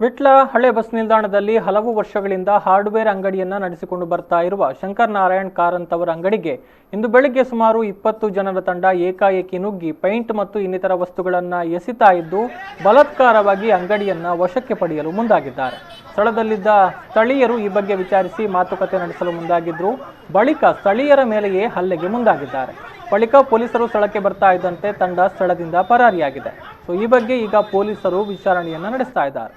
ವಿಟ್ಲ ಹಳೆ ಬಸ್ ನಿಲ್ದಾಣದಲ್ಲಿ ಹಲವು ವರ್ಷಗಳಿಂದ ಹಾರ್ಡ್ವೇರ್ ಅಂಗಡಿಯನ್ನ ನಡೆಸಿಕೊಂಡು ಬರ್ತಾ ಇರುವ ಶಂಕರ್ ನಾರಾಯಣ್ ಕಾರಂತ್ ಅವರ ಅಂಗಡಿಗೆ ಇಂದು ಬೆಳಗ್ಗೆ ಸುಮಾರು 20 ಜನರ ತಂಡ ಏಕಾಏಕಿ ನುಗ್ಗಿ ಪೈಂಟ್ ಮತ್ತು ಇನ್ನಿತರ ವಸ್ತುಗಳನ್ನು ಎಸಿತಾ ಇದ್ದು ಬಲಾತ್ಕಾರವಾಗಿ ಅಂಗಡಿಯನ್ನ ವಶಕ್ಕೆ ಪಡೆಯಲು ಮುಂದಾಗಿದ್ದಾರೆ. ಸ್ಥಳದಲ್ಲಿದ್ದ ಸ್ಥಳೀಯರು ಈ ಬಗ್ಗೆ ವಿಚಾರಿಸಿ ಮಾತುಕತೆ ನಡೆಸಲು ಮುಂದಾಗಿದ್ರು. ಬಳಿಕ ಸ್ಥಳೀಯರ ಮೇಲೆಯೇ ಹಲ್ಲೆಗೆ ಮುಂದಾಗಿದ್ದಾರೆ. ಬಳಿಕ ಪೊಲೀಸರು ಸ್ಥಳಕ್ಕೆ ಬರ್ತಾ ಇದ್ದಂತೆ ತಂಡ ಸ್ಥಳದಿಂದ ಪರಾರಿಯಾಗಿದೆ. ಈ ಬಗ್ಗೆ ಈಗ ಪೊಲೀಸರು ವಿಚಾರಣೆಯನ್ನ ನಡೆಸ್ತಾ ಇದ್ದಾರೆ.